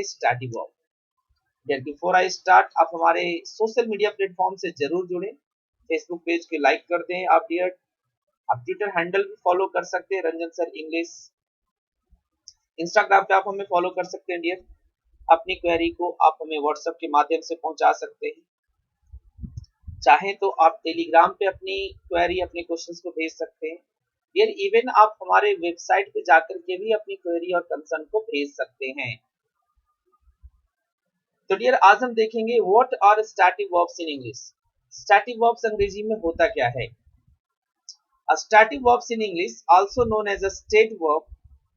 Static verb. There before I start, आप हमारे social media platform से जरूर जुड़ें। फेसबुक पेज के लाइक कर दें आप डियर। आप ट्विटर हैंडल भी फॉलो कर सकते हैं, रंजन सर इंग्लिश। इंस्टाग्राम पे आप हमें फॉलो कर सकते हैं डियर। अपनी क्वेरी को आप हमें व्हाट्सएप के माध्यम से पहुंचा सकते हैं। चाहें तो आप टेलीग्राम पे अपनी क्वेरी, अपने क्वेश्चंस को भेज सकते हैं डियर। इवन आप हमारे वेबसाइट पे जाकर के भी अपनी क्वेरी और कंसर्न को भेज सकते हैं। तो डियर आज हम देखेंगे what are static verbs in English. Static verbs अंग्रेजी में होता क्या है। A static verbs in English, also known as a state verb,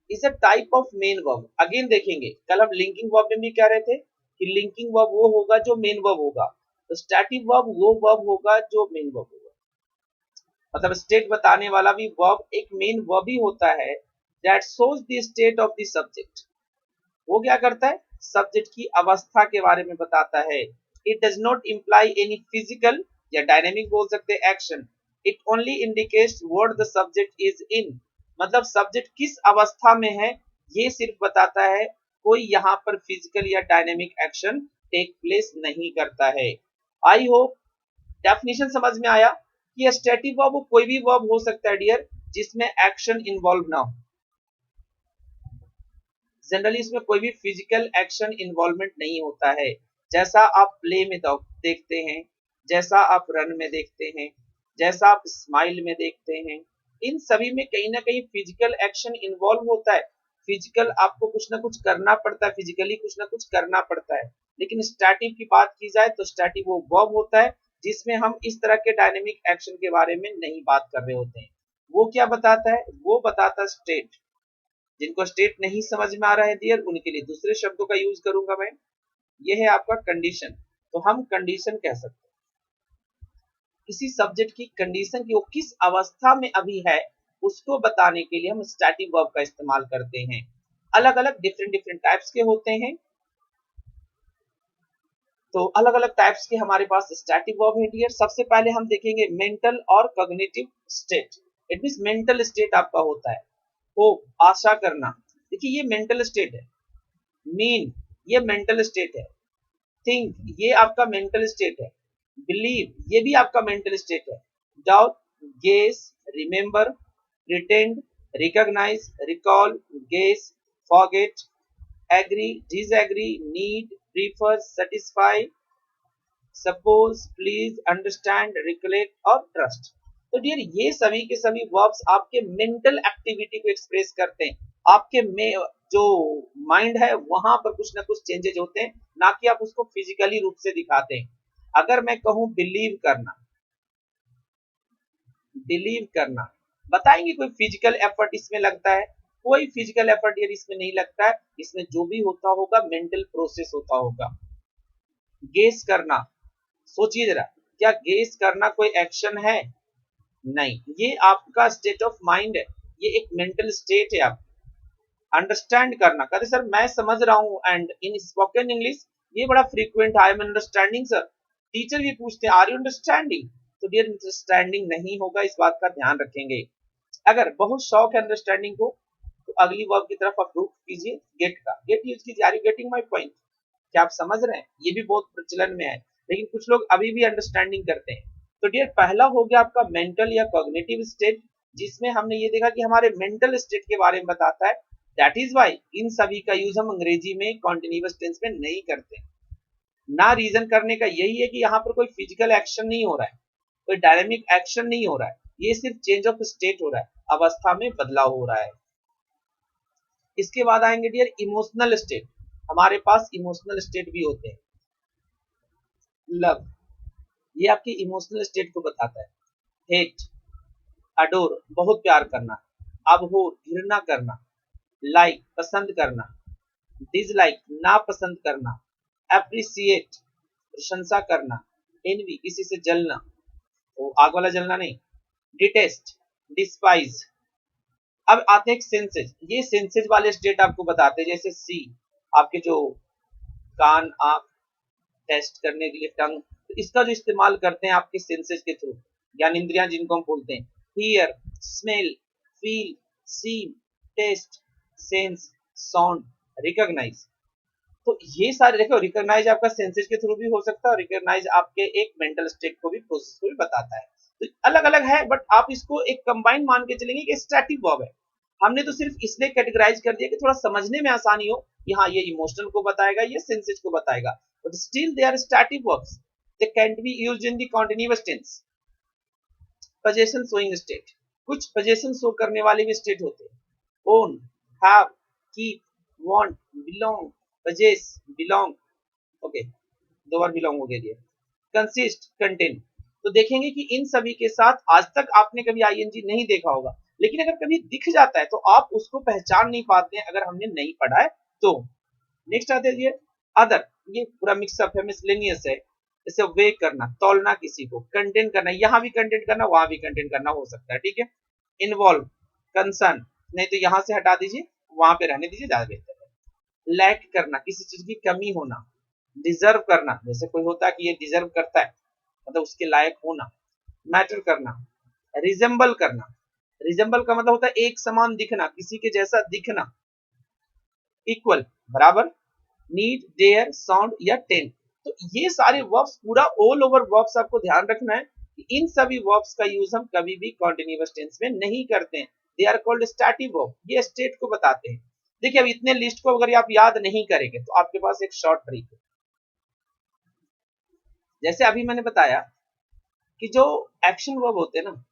is a type of main verb. Again देखेंगे, कल हम linking verb में भी कह रहे थे कि linking verb वो होगा जो main verb होगा, तो static verb वो verb होगा जो main verb होगा। मतलब state बताने वाला भी verb एक main verb ही होता है that shows the state of the subject। वो क्या करता है, सब्जेक्ट की अवस्था के बारे में बताता है। It does not imply any physical या डायनेमिक बोल सकते हैं action. It only indicates what the subject is in. मतलब सब्जेक्ट किस अवस्था में है ये सिर्फ बताता है, कोई यहाँ पर फिजिकल या डायनेमिक एक्शन टेक प्लेस नहीं करता है। आई होप डेफिनेशन समझ में आया कि स्टैटिक वर्ब कोई भी वर्ब हो सकता है डियर जिसमें एक्शन इन्वॉल्व ना हो। जनरली इसमें कोई भी फिजिकल एक्शन इन्वॉल्वमेंट नहीं होता है, जैसा आप प्ले में देखते हैं, जैसा आप रन में देखते हैं, जैसा आप स्माइल में देखते हैं, इन सभी में कहीं ना कहीं फिजिकल एक्शन इन्वॉल्व होता है। फिजिकल आपको कुछ ना कुछ करना पड़ता है, फिजिकली कुछ ना कुछ करना पड़ता है। लेकिन स्टैटिक की बात की जाए तो स्टैटिक वो वर्ब होता है जिसमें हम इस तरह के डायनेमिक एक्शन के बारे में नहीं बात कर रहे होते हैं। वो क्या बताता है, वो बताता है स्टेट। जिनको स्टेट नहीं समझ में आ रहा है डियर, उनके लिए दूसरे शब्दों का यूज करूंगा मैं। ये है आपका कंडीशन। तो हम कंडीशन कह सकते हैं किसी सब्जेक्ट की कंडीशन की वो किस अवस्था में अभी है उसको बताने के लिए हम स्टैटिक वर्ब का इस्तेमाल करते हैं। अलग अलग डिफरेंट डिफरेंट टाइप्स के होते हैं। तो अलग अलग टाइप्स के हमारे पास स्टैटिक वर्ब है डियर। सबसे पहले हम देखेंगे मेंटल और cognitive state. It means mental state आपका होता है होप, आशा करना। देखिए ये मेंटल स्टेट है। मीन ये मेंटल स्टेट है। थिंक ये आपका मेंटल स्टेट है। बिलीव ये भी आपका मेंटल स्टेट है। Doubt, guess, remember, pretend, recognise, recall, guess, forget, agree, disagree, need, prefer, satisfy, suppose, please, understand, recollect और ट्रस्ट। तो डियर ये सभी के सभी वर्ब्स आपके मेंटल एक्टिविटी को एक्सप्रेस करते हैं। आपके में जो माइंड है वहां पर कुछ ना कुछ चेंजेज होते हैं, ना कि आप उसको फिजिकली रूप से दिखाते हैं। अगर मैं कहूं बिलीव करना, बिलीव करना, बताएंगे कोई फिजिकल एफर्ट इसमें लगता है? कोई फिजिकल एफर्ट यार इसमें नहीं लगता है। इसमें जो भी होता होगा मेंटल प्रोसेस होता होगा। गेस करना, सोचिए जरा, क्या गेस करना कोई एक्शन है? नहीं, ये आपका स्टेट ऑफ माइंड है, ये एक मेंटल स्टेट है। आप अंडरस्टैंड करना, कहते सर मैं समझ रहा हूँ, एंड इन स्पोकन इंग्लिश ये बड़ा फ्रीक्वेंट है, I am understanding sir. Teacher भी पूछते हैं आर यू अंडरस्टैंडिंग, तो डियर अंडरस्टैंडिंग नहीं होगा, इस बात का ध्यान रखेंगे। अगर बहुत शौक है अंडरस्टैंडिंग को तो अगली वर्ब की तरफ आप रुख कीजिए, गेट का, गेट यूज कीजिए। Are you getting my point? क्या आप समझ रहे हैं? ये भी बहुत प्रचलन में है, लेकिन कुछ लोग अभी भी अंडरस्टैंडिंग करते हैं। तो डियर पहला हो गया आपका मेंटल या कॉग्निटिव स्टेट, जिसमें हमने ये देखा कि हमारे मेंटल स्टेट के बारे में बताता है। दैट इज वाई इन सभी का यूज हम अंग्रेजी में कॉन्टिन्यूअस टेंस में नहीं करते। ना रीजन करने का यही है कि यहाँ पर कोई फिजिकल एक्शन नहीं हो रहा है, कोई डायनेमिक एक्शन नहीं हो रहा है, ये सिर्फ चेंज ऑफ स्टेट हो रहा है, अवस्था में बदलाव हो रहा है। इसके बाद आएंगे डियर इमोशनल स्टेट। हमारे पास इमोशनल स्टेट भी होते हैं। लव ये आपकी इमोशनल स्टेट को बताता है। हेट, अडोर बहुत प्यार करना, अबहोर घृणा करना, लाइक पसंद करना, डिसलाइक नापसंद करना, एप्रिसिएट प्रशंसा करना, एनवी किसी से जलना, वो आग वाला जलना नहीं, डिटेस्ट डिस्पाइज। अब आते हैं सेंसेज। ये सेंसेज वाले स्टेट आपको बताते हैं, जैसे सी आपके जो कान, आंख, टेस्ट करने के लिए टंग, तो इसका जो इस्तेमाल करते हैं आपके सेंसेज के थ्रू, ज्ञान इंद्रियां जिनको हम बोलते हैं। Hear, smell, feel, see, taste, sense, sound, recognise. तो ये सारे देखो, रिकॉग्नाइज आपका सेंसेस के थ्रू भी हो सकता है, रिकॉग्नाइज आपके एक मेंटल स्टेट को भी, प्रोसेस को भी बताता है। तो अलग अलग है, बट आप इसको एक कंबाइन मान के चलेंगे कि स्टैटिक वर्ब है। हमने तो सिर्फ इसलिए कैटेगराइज कर दिया कि थोड़ा समझने में आसानी हो कि हाँ ये इमोशनल को बताएगा, ये सेंसेस को बताएगा, but still they are static verbs, they can't be used in the continuous tense. Possession showing state, कुछ पोजेशन शो करने वाले भी स्टेट होते हैं, own, have, keep, want, belong, possess, belong, okay, दो बार बिलोंग हो गया। Consist, contain. तो देखेंगे कि इन सभी के साथ आज तक आपने कभी आईएनजी नहीं देखा होगा, लेकिन अगर कभी दिख जाता है तो आप उसको पहचान नहीं पाते हैं अगर हमने नहीं पढ़ा है तो। नेक्स्ट आते हैं अदर, ये पूरा मिक्सअप है, मिसलेनियस है। जैसे वे करना, तौलना किसी को, कंटेंट करना, यहाँ भी कंटेंट करना, वहां भी कंटेंट करना हो सकता है, ठीक है। इन्वॉल्व, कंसर्न, नहीं तो यहाँ से हटा दीजिए, वहां पे रहने दीजिए, ज्यादा बेहतर है। लैक करना, किसी चीज की कमी होना। डिजर्व करना, जैसे कोई होता है कि ये डिजर्व करता है, मतलब उसके लायक होना। मैटर करना। रिजेंबल करना, रिजेंबल का मतलब होता है एक समान दिखना, किसी के जैसा दिखना। इक्वल, बराबर। नीड, डेयर, साउंड या टेंट। तो ये सारे वर्ब्स, पूरा ऑल ओवर वर्ब्स आपको ध्यान रखना है कि इन सभी वर्ब्स का यूज हम कभी भी कॉन्टिन्यूअस टेंस में नहीं करते हैं। They are called static verb, ये स्टेट को बताते हैं। देखिए अब इतने लिस्ट को अगर आप याद नहीं करेंगे तो आपके पास एक शॉर्ट ट्रिक है। जैसे अभी मैंने बताया कि जो एक्शन वर्ब होते हैं ना,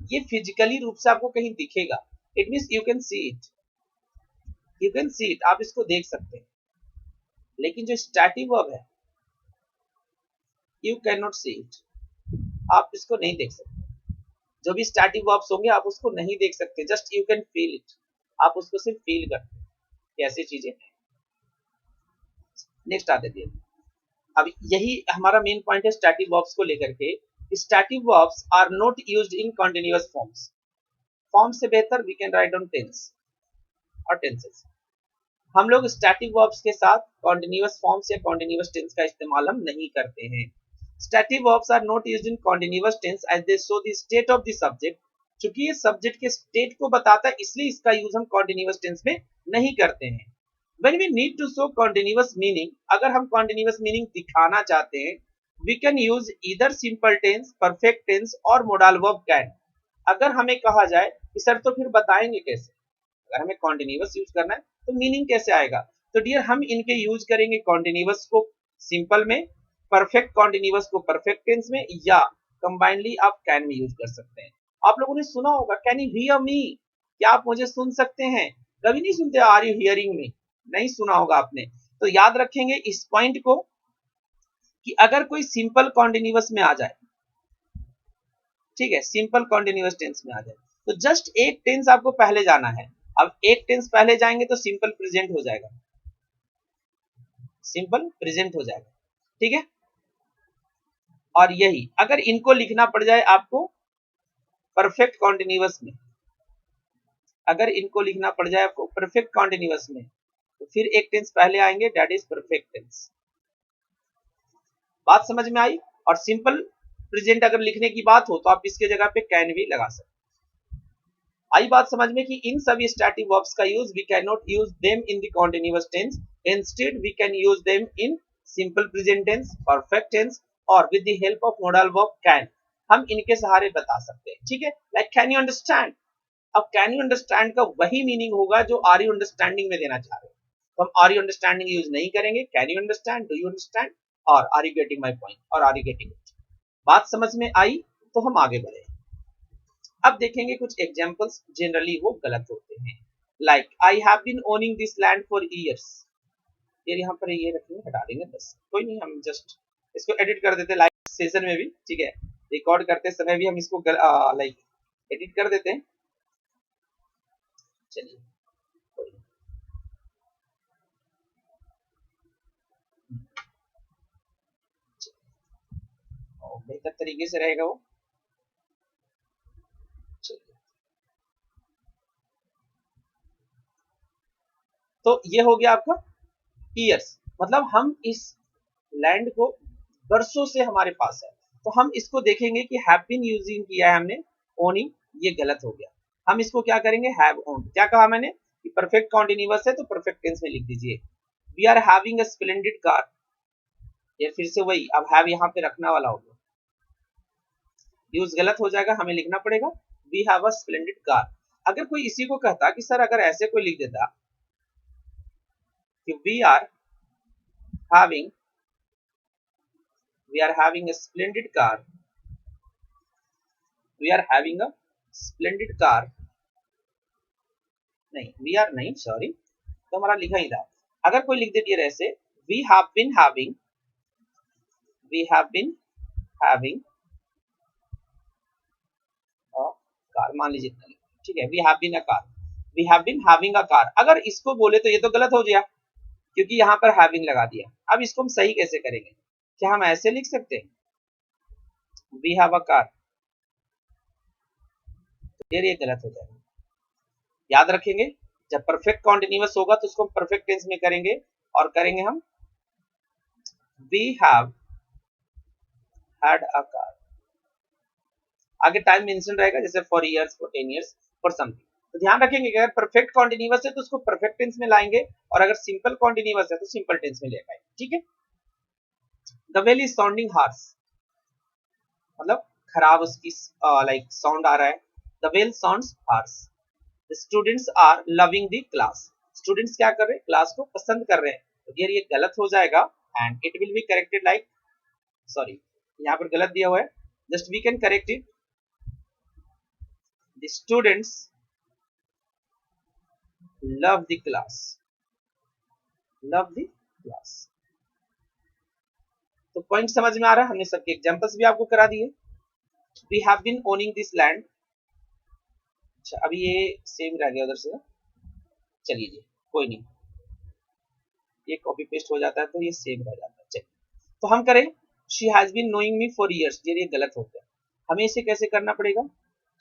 ये फिजिकली रूप से आपको कहीं दिखेगा, it means you can see it, you can see it, आप इसको देख सकते हैं। लेकिन जो स्टैटिक वर्ब है, you can not see it, आप इसको नहीं देख सकते। जो भी स्टैटिक वर्ब्स होंगे आप उसको नहीं देख सकते, just you can feel it, आप उसको सिर्फ फील करते हैं कि ऐसी चीजें हैं। नेक्स्ट आते हैं, अब यही हमारा मेन पॉइंट है स्टैटिक वर्ब्स को लेकर के। Static verbs are not used in continuous forms, form से बेहतर we can write down tense और टेंसेस। हम लोग स्टैटिक वर्ब्स के साथ कॉन्टिन्यूअस फॉर्म्स या कॉन्टिन्यूअस टेंस का इस्तेमाल हम नहीं करते हैं। Static verbs are not used in continuous tense as they show the state of the subject, क्योंकि ये सब्जेक्ट के स्टेट को बताता है, इसलिए इसका यूज हम कॉन्टिन्यूअस टेंस में नहीं करते हैं। When we need to show continuous meaning, अगर हम continuous meaning दिखाना चाहते हैं, we can use either simple tense, perfect tense और modal verb can। अगर हमें कहा जाए कि सर तो फिर बताएंगे कैसे, अगर हमें continuous यूज करना है तो मीनिंग कैसे आएगा, तो डियर हम इनके यूज करेंगे continuous को सिंपल में, परफेक्ट continuous को परफेक्ट टेंस में, या कंबाइनली आप कैन में यूज कर सकते हैं। आप लोगों ने सुना होगा कैन यू हियर मी, क्या आप मुझे सुन सकते हैं, कभी नहीं सुनते आर यू हियरिंग मी, नहीं सुना होगा आपने। तो याद रखेंगे इस पॉइंट को कि अगर कोई सिंपल कॉन्टिन्यूअस में आ जाए, ठीक है, सिंपल कॉन्टिन्यूअस टेंस में आ जाए, तो जस्ट एक टेंस आपको पहले जाना है। अब एक टेंस पहले जाएंगे तो सिंपल प्रेजेंट हो जाएगा, सिंपल प्रेजेंट हो जाएगा, ठीक है। और यही अगर इनको लिखना पड़ जाए आपको परफेक्ट कॉन्टिन्यूअस में, अगर इनको लिखना पड़ जाए आपको परफेक्ट कॉन्टिन्यूअस में, तो फिर एक टेंस पहले आएंगे, दैट इज परफेक्ट टेंस। बात समझ में आई। और सिंपल प्रेजेंट अगर लिखने की बात हो तो आप इसके जगह पे कैन भी लगा सकते। आई बात समझ में कि इन सभी स्टैटिक वर्ब्स का use we can not use them in the continuous tense, instead we can use them in simple present tense, perfect tense और with the help of modal verb can, हम इनके सहारे बता सकते हैं, ठीक है। लाइक कैन यू अंडरस्टैंड, अब कैन यू अंडरस्टैंड का वही मीनिंग होगा जो आर यू अंडरस्टैंडिंग में देना चाह रहे हैं, तो हम आर यू अंडरस्टैंडिंग यूज नहीं करेंगे, can you understand, do you understand और are you getting my point और आर यू गेटिंग इट। बात समझ में आई तो हम आगे बढ़े। अब देखेंगे कुछ एग्जांपल्स, जनरली वो गलत होते हैं। Like I have been owning this land for years, फिर यहाँ पर ये रखेंगे, हटा देंगे, बस कोई नहीं, हम जस्ट इसको एडिट कर देते लाइव सेशन में भी, ठीक है, रिकॉर्ड करते समय भी हम इसको लाइक एडिट कर देते हैं। चलिए बेहतर तरीके से रहेगा वो। तो ये हो गया आपका ईयर्स, मतलब हम इस लैंड को बरसों से हमारे पास है, तो हम इसको देखेंगे कि हैव बीन यूजिंग किया है हमने, ओनिंग ये गलत हो गया, हम इसको क्या करेंगे, हैव ओन्ड। क्या कहा मैंने, परफेक्ट कॉन्टिन्यूअस है तो परफेक्ट टेंस में लिख दीजिए। We are having a splendid car, ये फिर से वही, अब हैव यहाँ पे रखना वाला होगा, यूज गलत हो जाएगा, हमें लिखना पड़ेगा we have a splendid car. अगर कोई इसी को कहता कि सर अगर ऐसे कोई लिख देता कि having we are having a splendid car, we are having a splendid car, नहीं वी आर नहीं, सॉरी, तो हमारा लिखा ही था। अगर कोई लिख देती है ऐसे, we have been having, we have been having a car, मान लीजिए, ठीक है, we have been a car, we have been having a car. अगर इसको बोले तो ये तो गलत हो गया क्योंकि यहाँ पर हैविंग लगा दिया। अब इसको हम सही कैसे करेंगे? क्या हम ऐसे लिख सकते हैं, वी हैव अ कार, तो फिर ये गलत हो जाएगा। याद रखेंगे, जब परफेक्ट कॉन्टिन्यूअस होगा तो उसको परफेक्ट टेंस में करेंगे और करेंगे हम we have had a car, आगे टाइम मेंशन रहेगा जैसे for years, for 10 years, for something. तो ध्यान रखेंगे कि अगर परफेक्ट कॉन्टिन्यूअस है तो उसको परफेक्ट टेंस में लाएंगे और अगर सिंपल कॉन्टिन्यूअस है तो सिंपल टेंस में ले आएंगे, ठीक है। The well is sounding harsh, मतलब खराब उसकी लाइक साउंड आ रहा है, the well sounds harsh. The students are loving the class, students क्या कर रहे हैं, क्लास को पसंद कर रहे हैं, तो यार ये गलत हो जाएगा and it will be corrected like, sorry यहाँ पर गलत दिया हुआ है, just we can correct it, the students love the class, love the class। तो पॉइंट समझ में आ रहा है, हमने सबके एग्जांपल्स भी आपको करा दिए। We have been owning this land, अच्छा अभी ये सेम रह गया उधर से, चलिए जी कोई नहीं, ये कॉपी पेस्ट हो जाता है तो ये सेम रह जाता है। चलिए तो हम करें she has been knowing me for years, ये गलत हो गया, हमें इसे कैसे करना पड़ेगा,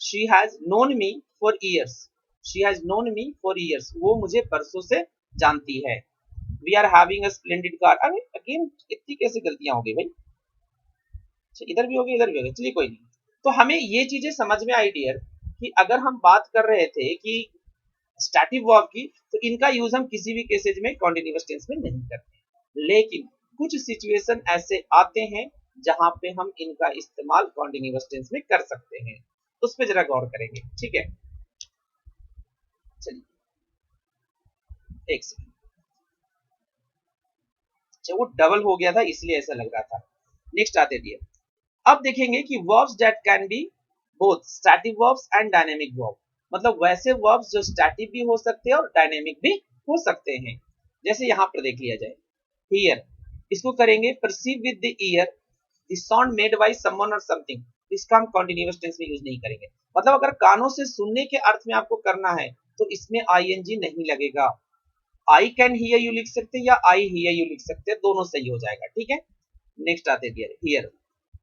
she has known me for years, she has known me for years, वो मुझे बरसों से जानती है। We are having a splendid car, अरे अगेन इतनी कैसे गलतियां हो गई भाई, इधर भी हो गई इधर भी हो गई, चलिए कोई नहीं। तो हमें ये चीजें समझ में आई डियर कि अगर हम बात कर रहे थे कि स्टैटिक वर्ब की, तो इनका यूज हम किसी भी केसेज में कॉन्टिन्यूअस टेंस में नहीं करते, लेकिन कुछ सिचुएशन ऐसे आते हैं जहां पे हम इनका इस्तेमाल कॉन्टिन्यूअस टेंस में कर सकते हैं, उस पर जरा गौर करेंगे, ठीक है। चलिए एक सेकंड, वो डबल हो गया था इसलिए ऐसा लग रहा था। नेक्स्ट आते दिए, अब देखेंगे कि verbs that can be both static verbs and dynamic verb, मतलब वैसे वर्ब्स जो स्टैटिक भी हो सकते हैं और डायनेमिक भी हो सकते हैं। जैसे यहाँ पर देख लिया जाए, हियर, इसको करेंगे perceive with the year the sound made by someone और समथिंग, इसका हम कंटीन्यूअस टेंस में यूज नहीं करेंगे। मतलब अगर कानों से सुनने के अर्थ में आपको करना है तो इसमें आईएनजी नहीं लगेगा, आई कैन हियर यू लिख सकते हैं या आई हियर यू लिख सकते हैं, दोनों सही हो जाएगा, ठीक है। नेक्स्ट आते हैं here,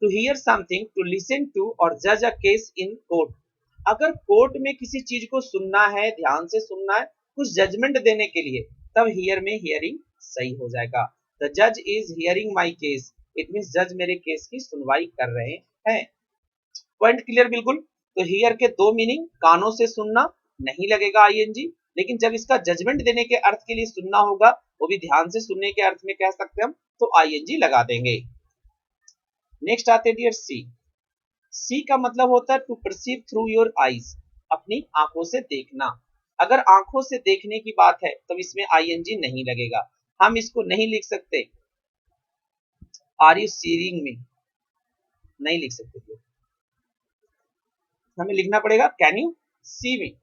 to hear something, to listen to और जज अ केस इन कोर्ट, अगर कोर्ट में किसी चीज को सुनना है, ध्यान से सुनना है, कुछ जजमेंट देने के लिए, तब हियर में हियरिंग सही हो जाएगा। द जज is hearing my case, it mean जज मेरे केस की सुनवाई कर रहे हैं। पॉइंट क्लियर बिल्कुल। तो हियर के दो मीनिंग, कानों से सुनना नहीं लगेगा आईएनजी, लेकिन जब इसका जजमेंट देने के अर्थ के लिए सुनना होगा, वो भी ध्यान से सुनने के अर्थ में कह सकते हैं हम, तो आईएनजी लगा देंगे। नेक्स्ट आते डियर सी, सी का मतलब होता है to perceive through your eyes, अपनी आंखों से देखना। अगर आंखों से देखने की बात है तब इसमें आईएनजी नहीं लगेगा, हम इसको नहीं लिख सकते आर यू सीइंग मी, नहीं लिख सकते, हमें लिखना पड़ेगा कैन यू सी मी।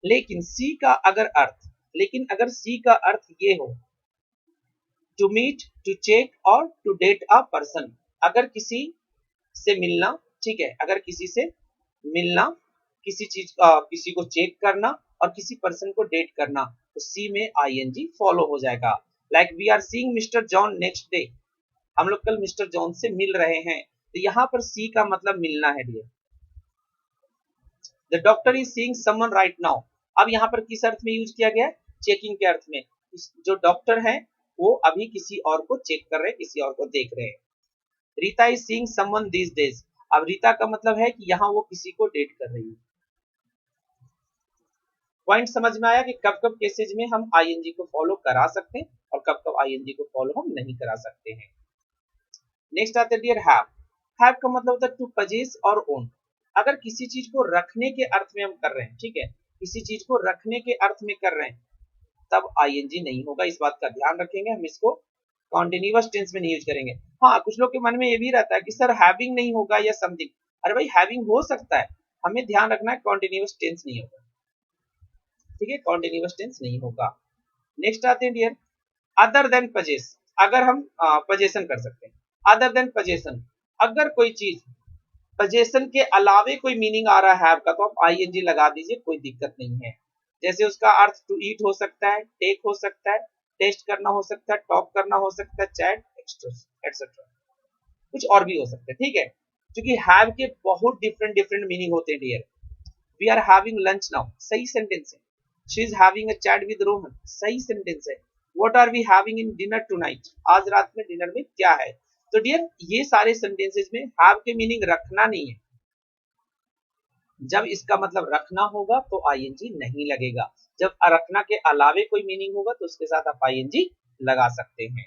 लेकिन सी का अगर सी का अर्थ ये हो, टू मीट, टू चेक और टू डेट अ पर्सन, अगर किसी से मिलना, ठीक है, अगर किसी से मिलना, किसी चीज किसी को चेक करना और किसी पर्सन को डेट करना, तो सी में आईएनजी फॉलो हो जाएगा। Like we are seeing mister John next day, हम लोग कल मिस्टर जॉन से मिल रहे हैं, तो यहाँ पर सी का मतलब मिलना है dear. The doctor is seeing someone right now, अब यहाँ पर किस अर्थ में यूज किया गया है, चेकिंग के अर्थ में, जो डॉक्टर है वो अभी किसी और को चेक कर रहे हैं, किसी और को देख रहे हैं। Rita is seeing someone these days, अब रीता का मतलब है कि यहाँ वो किसी को डेट कर रही है। पॉइंट समझ में आया कि कब कब केसेज में हम आईएनजी को फॉलो करा सकते हैं और कब कब आईएनजी को फॉलो हम नहीं करा सकते हैं। नेक्स्ट आते हैं डियर हैव। हैव का मतलब होता है टू पजेस और ओन। अगर किसी चीज को रखने के अर्थ में हम कर रहे हैं, ठीक है, किसी चीज को रखने के अर्थ में कर रहे हैं, तब आईएनजी नहीं होगा। इस बात का ध्यान रखेंगे, हम इसको कॉन्टिन्यूअस टेंस में नहीं यूज करेंगे। हाँ, कुछ लोग के मन में ये भी रहता है कि सर हैविंग नहीं होगा या समथिंग। अरे भाई, हैविंग हो सकता है, हमें ध्यान रखना है कॉन्टिन्यूअस टेंस नहीं होगा, ठीक है, कॉन्टिन्यूअस टेंस नहीं होगा। नेक्स्ट आते हैं डियर अदर देन पजेस। अगर हम पजेशन कर सकते हैं, अदर देन पजेशन, अगर कोई चीज पजेशन के अलावे कोई मीनिंग आ रहा है हैव का, तो आप आईएनजी लगा दीजिए, कोई दिक्कत नहीं है। जैसे उसका अर्थ टू ईट हो सकता है, टेक हो सकता है, टेस्ट करना हो सकता है, टॉक करना हो सकता है, चैट एक्सेट्रा, कुछ और भी हो सकता है, ठीक है। क्योंकि हैव के बहुत डिफरेंट डिफरेंट मीनिंग होते हैं dear. We are having lunch now, सही सेंटेंस है। She is having a chat with Rohan, सही सेंटेंस है। What are we having in dinner tonight, आज रात में डिनर में क्या है। तो डियर ये सारे सेंटेंसेस में हैव के मीनिंग रखना नहीं है। जब इसका मतलब रखना होगा तो आईएनजी नहीं लगेगा, जब रखना के अलावे कोई मीनिंग होगा तो उसके साथ आप आईएनजी लगा सकते हैं।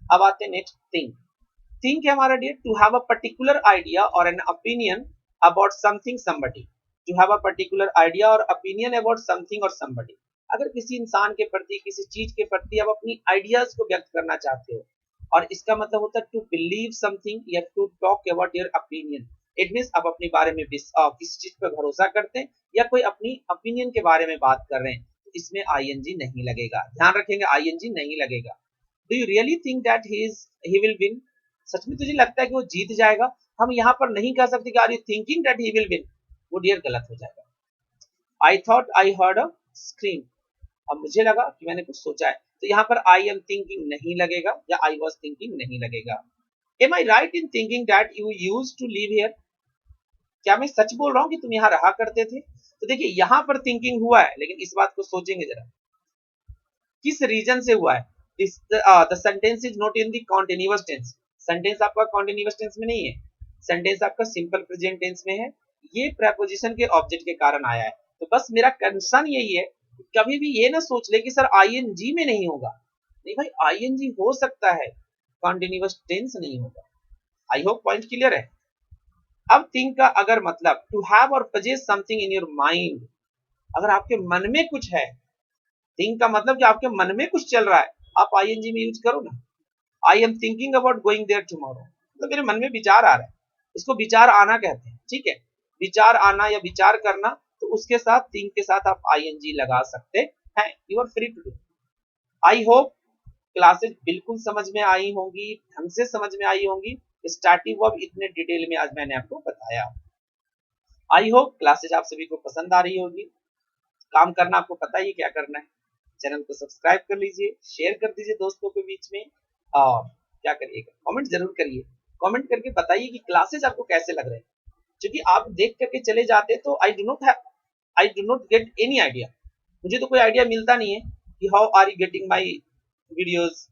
अब आते हैं नेक्स्ट थिंक। थिंक है हमारा dear to have a particular idea or an opinion about something somebody. To have a particular idea or opinion about something or somebody. अगर किसी इंसान के प्रति, किसी चीज के प्रति आप अपनी आइडियाज को व्यक्त करना चाहते हो, और इसका मतलब होता है टू बिलीव समथिंग या to talk about your opinion. It means आप अपने बारे में किसी चीज पर भरोसा करते हैं या कोई अपनी ओपिनियन के बारे में बात कर रहे हैं, तो इसमें आईएनजी नहीं लगेगा। ध्यान रखेंगे, आईएनजी नहीं लगेगा। Do you really think that he will win, सच में तुझे लगता है कि वो जीत जाएगा। हम यहाँ पर नहीं कह सकते कि are you thinking that he will win, वो डियर गलत हो जाएगा। I thought I heard a scream, अब मुझे लगा कि मैंने कुछ सोचा है, तो यहाँ पर आई एम थिंकिंग नहीं लगेगा या आई वॉज थिंकिंग नहीं लगेगा। Am I right in thinking that you use to live here, क्या मैं सच बोल रहा हूँ कि तुम यहाँ रहा करते थे। तो देखिए यहाँ पर थिंकिंग हुआ है, लेकिन इस बात को सोचेंगे जरा, किस रीजन से हुआ है। The sentence is not in the continuous tense, sentence आपका कॉन्टिन्यूअस टेंस में नहीं है, सेंटेंस आपका सिंपल प्रेजेंट टेंस में है। ये प्रेपोजिशन के ऑब्जेक्ट के कारण आया है। तो बस मेरा कंसर्न यही है, कभी भी ये ना सोच ले कि सर आईएनजी में नहीं होगा। नहीं भाई, आईएनजी हो सकता है, कॉन्टिन्यूअस टेंस नहीं होगा। आई होप पॉइंट क्लियर है। अब थिंक का अगर मतलब टू हैव और possess something in your mind, अगर आपके मन में कुछ है, थिंक का मतलब कि आपके मन में कुछ चल रहा है, आप आईएनजी में यूज करो ना। I am thinking about going there tomorrow, मतलब मेरे मन में विचार आ रहा है, इसको विचार आना कहते हैं, ठीक है। विचार आना या विचार करना, तो उसके साथ थिंक के साथ आप आईएनजी लगा सकते हैं। You are free to do. I hope classes बिल्कुल समझ में आई होंगी, ढंग से समझ में आई होंगी। स्टार्टिंग वर्ब इतने डिटेल में आज मैंने आपको बताया। आई होप क्लासेस आप सभी को पसंद आ रही होगी। काम करना आपको पता ही क्या करना है, चैनल को सब्सक्राइब कर लीजिए, शेयर कर दीजिए दोस्तों के बीच में, और क्या करिएगा, कमेंट जरूर करिए। कमेंट करके बताइए कि क्लासेस आपको कैसे लग रहे हैं, क्योंकि आप देख करके चले जाते तो I do not get any idea, मुझे तो कोई आइडिया मिलता नहीं है कि how are you getting my videos,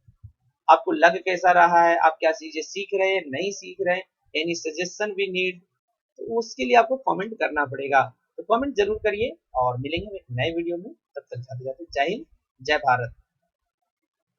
आपको लग कैसा रहा है, आप क्या चीजें सीख रहे हैं, नहीं सीख रहे हैं, एनी सजेशन वी नीड, तो उसके लिए आपको कमेंट करना पड़ेगा। तो कमेंट जरूर करिए और मिलेंगे एक नए वीडियो में, तब तक जाते जाते जय हिंद, जय भारत।